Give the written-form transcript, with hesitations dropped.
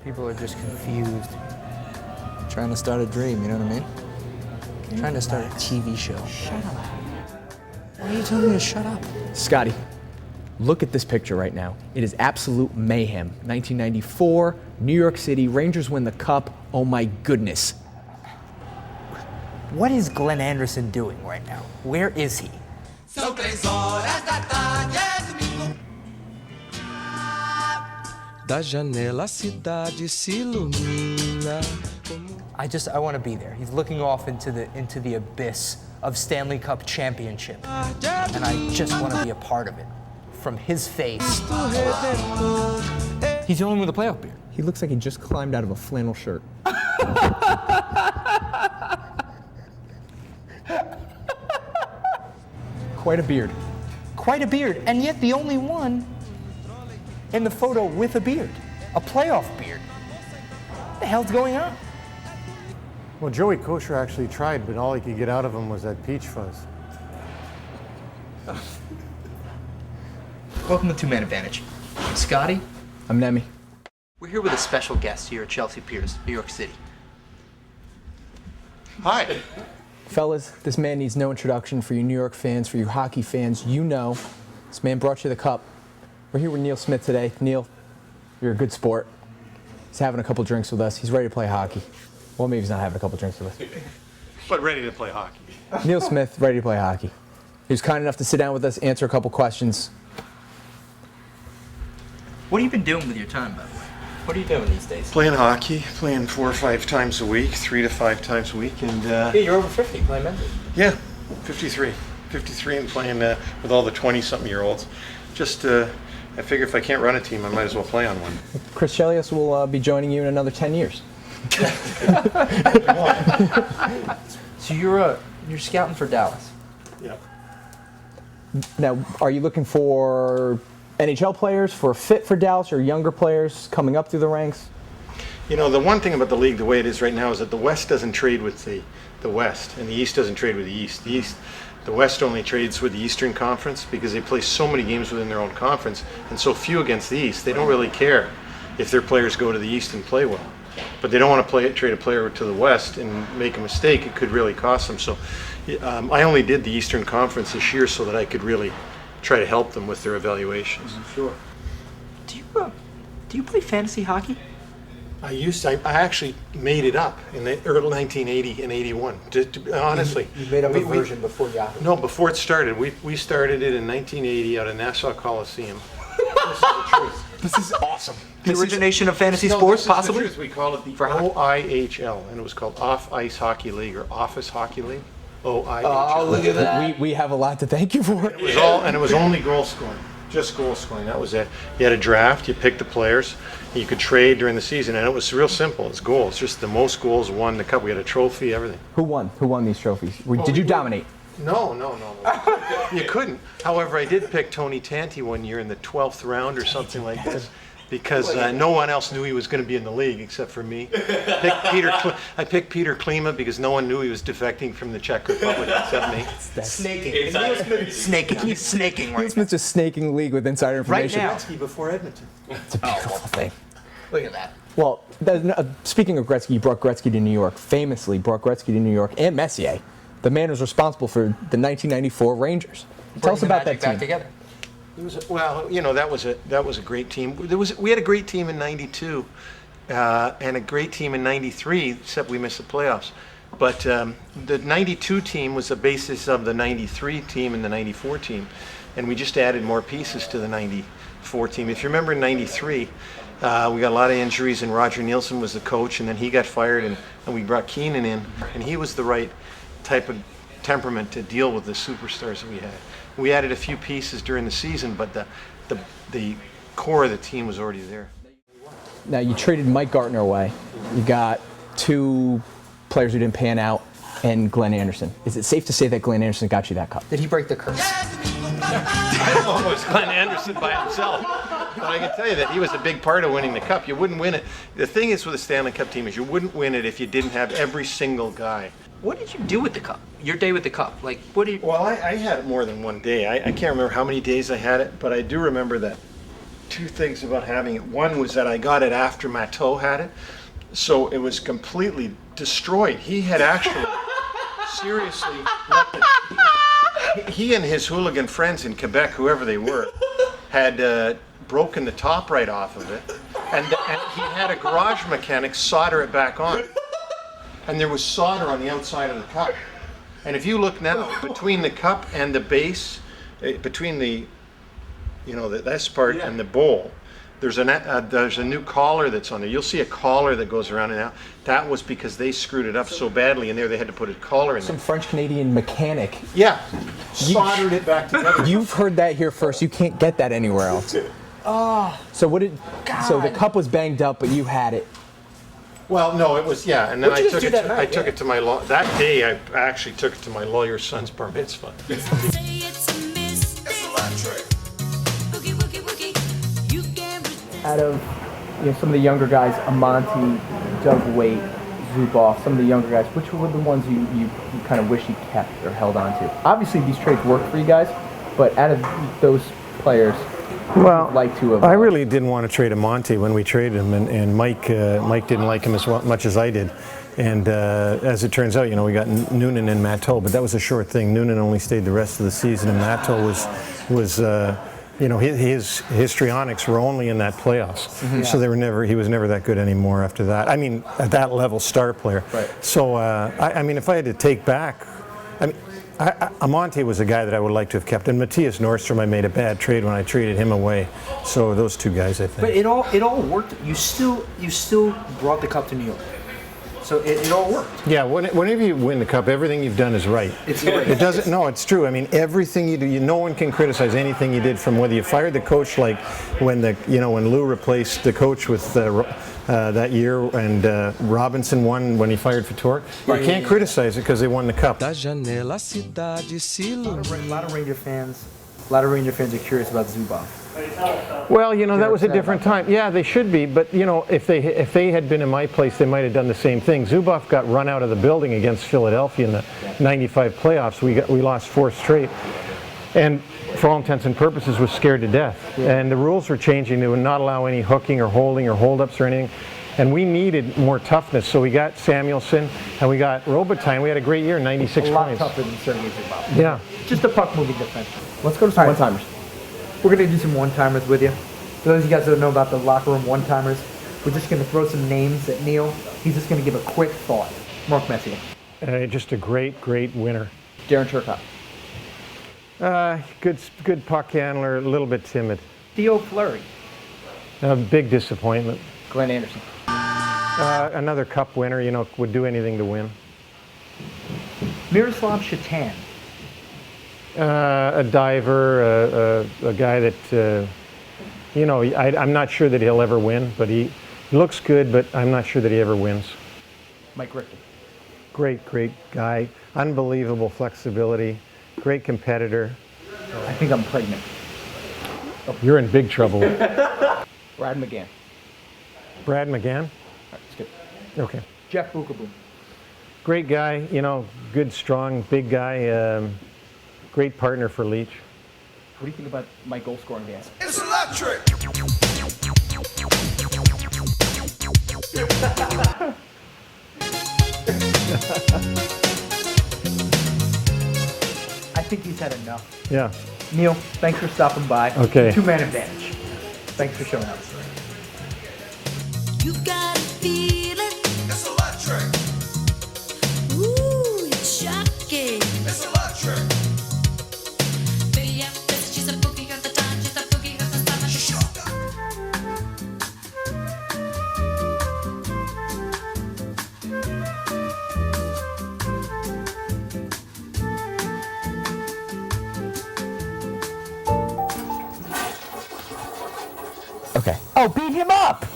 People are just confused. Trying to start a dream, you know what I mean? Trying to start a TV show. Shut up. Why are you telling me to shut up? Scotty, look at this picture right now. It is absolute mayhem. 1994, New York City, Rangers win the cup. Oh my goodness. What is Glenn Anderson doing right now? Where is he? Da janela a cidade se ilumina. I want to be there. He's looking off into the abyss of Stanley Cup championship. And I just want to be a part of it. From his face. He's the only one with a playoff beard. He looks like he just climbed out of a flannel shirt. Quite a beard. Quite a beard, and yet the only one in the photo with a beard. A playoff beard. What the hell's going on? Well, Joey Kosher actually tried, but all he could get out of him was that peach fuzz. Welcome to Two-Man Advantage. I'm Scotty. I'm Nemi. We're here with a special guest here at Chelsea Piers, New York City. Hi. Fellas, this man needs no introduction for you New York fans, for you hockey fans. You know, this man brought you the cup. We're here with Neil Smith today. Neil, you're a good sport. He's having a couple drinks with us. He's ready to play hockey. Well, maybe he's not having a couple drinks with us. But ready to play hockey. Neil Smith, ready to play hockey. He was kind enough to sit down with us, answer a couple questions. What have you been doing with your time, by the way? What are you doing these days? Playing hockey, playing 4 or 5 times a week, 3 to 5 times a week, and Yeah, you're over 50 playing men's. yeah, 53. 53 and playing with all the 20-something-year-olds. Just, I figure if I can't run a team, I might as well play on one. Chris Chelios will be joining you in another 10 years. So you're scouting for Dallas. Yeah. Now, are you looking for NHL players for a fit for Dallas or younger players coming up through the ranks? You know, the one thing about the league, the way it is right now, is that the West doesn't trade with the West, and the East doesn't trade with the East. The West only trades with the Eastern Conference because they play so many games within their own conference and so few against the East. They don't really care if their players go to the East and play well. But they don't want to trade a player to the West and make a mistake. It could really cost them. So I only did the Eastern Conference this year so that I could really try to help them with their evaluations. Sure. Do you play fantasy hockey? I actually made it up in the early 1980 and 81. Honestly. You made up a version before Yahoo. No, before it started. We started it in 1980 out of Nassau Coliseum. This is the truth. This is awesome. The origination of fantasy sports, possibly? This is the truth. We call it the For hockey? OIHL, and it was called Off Ice Hockey League or Office Hockey League. OIHL. Oh, look at that. We have a lot to thank you for. It was only goal scoring, just goal scoring. That was it. You had a draft. You picked the players. You could trade during the season, and it was real simple. It's goals. Just the most goals won the cup. We had a trophy, everything. Who won? Who won these trophies? Did you dominate? No. You couldn't. However, I did pick Tony Tanti one year in the 12th round or something like this. Because no one else knew he was going to be in the league except for me. I picked Peter Klima because no one knew he was defecting from the Czech Republic except me. Snaking. Snaking. He's snaking Neil right now. Smith's just snaking the league with insider information. now. Gretzky before Edmonton. It's a beautiful thing. Look at that. Well, speaking of Gretzky, you brought Gretzky to New York. Famously brought Gretzky to New York and Messier. The man was responsible for the 1994 Rangers. Tell us about that team. Back together. That was a great team. We had a great team in '92 and a great team in '93, except we missed the playoffs. But the '92 team was the basis of the '93 team and the '94 team, and we just added more pieces to the '94 team. If you remember in '93, we got a lot of injuries, and Roger Nielsen was the coach, and then he got fired, and we brought Keenan in, and he was the right type of temperament to deal with the superstars that we had. We added a few pieces during the season, but the core of the team was already there. Now, you traded Mike Gartner away. You got 2 players who didn't pan out and Glenn Anderson. Is it safe to say that Glenn Anderson got you that cup? Did he break the curse? I don't know if it was Glenn Anderson by himself, but I can tell you that he was a big part of winning the cup. You wouldn't win it. The thing is with the Stanley Cup team is you wouldn't win it if you didn't have every single guy. What did you do with the cup? Your day with the cup? Like, what do you... Well, I had it more than one day. I can't remember how many days I had it, but I do remember that two things about having it. One was that I got it after Matteau had it, so it was completely destroyed. He had actually seriously he and his hooligan friends in Quebec, whoever they were, had broken the top right off of it, and he had a garage mechanic solder it back on, and there was solder on the outside of the cup. And if you look now between the cup and the base, between the this part and the bowl, there's a new collar that's on there. You'll see a collar that goes around and out. That was because they screwed it up so badly in there they had to put a collar in there. Some French-Canadian mechanic. Yeah, soldered it back together. You've heard that here first. You can't get that anywhere else. Oh, So what did? God. So the cup was banged up, but you had it. Well, no, it was, yeah, and then What'd you just do that night? I took it to my that day. I actually took it to my lawyer's son's bar mitzvah. Say it's a mistake. It's electric. Boogie, boogie, boogie. You can't resist. Out of some of the younger guys, Amonte, Doug Waite, Zubov, some of the younger guys, which were the ones you kind of wish you kept or held on to? Obviously, these trades worked for you guys, but out of those players, who would you like to have? I really didn't want to trade Amonte when we traded him, and Mike didn't like him as much as I did. And as it turns out, we got Noonan and Matteau, but that was a short thing. Noonan only stayed the rest of the season, and Matteau was his histrionics were only in that playoffs. Mm-hmm. So he was never that good anymore after that. I mean, at that level, star player. Right. So I mean, if I had to take back, Amonte was a guy that I would like to have kept, and Matthias Nordstrom, I made a bad trade when I traded him away. So those two guys, I think. but it all worked. You still brought the cup to New York, so it all worked. Yeah, whenever you win the cup, everything you've done is right. It doesn't. No, it's true. I mean, everything you do, no one can criticize anything you did, from whether you fired the coach, like when when Lou replaced the coach with that year, and Robinson won when he fired for Torque. You can't criticize it because they won the cup. Da janela a cidade se ilumina. A lot of Ranger fans are curious about Zubov. Well, that was a different time. Yeah, they should be, but if they had been in my place, they might have done the same thing. Zubov got run out of the building against Philadelphia in the '95 playoffs. We lost 4 straight, and for all intents and purposes was scared to death. Yeah. And the rules were changing. They would not allow any hooking or holding or holdups or anything. And we needed more toughness, so we got Samuelson and we got Robitaille. We had a great year, 96 A lot points. tougher than Sergei Zubov. Yeah. Just a puck moving defense. Let's go to some one-timers. We're going to do some one-timers with you. For those of you guys that don't know about the locker room one-timers, we're just going to throw some names at Neil. He's just going to give a quick thought. Mark Messier. Just a great winner. Darren Turcotte. Good puck handler, a little bit timid. Theo Fleury. A big disappointment. Glenn Anderson. Another cup winner, would do anything to win. Miroslav Shatan. A diver, a guy that, I'm not sure that he'll ever win, but he looks good, but I'm not sure that he ever wins. Mike Richter. Great guy, unbelievable flexibility, great competitor. I think I'm pregnant. You're in big trouble. Brad McGann. Brad McGann? All right, skip. Okay. Jeff Bukaboom. Great guy, good, strong, big guy, great partner for Leach. What do you think about my goal scoring dance? It's electric. I think he's had enough. Yeah. Neil, thanks for stopping by. Okay. 2-man advantage. Thanks for showing up. You gotta feel it. It's electric. Ooh, it's shocking. It's electric. Baby, she's a boogie, got the time, she's a boogie, got the style, she's shocked. Okay. Oh, beat him up!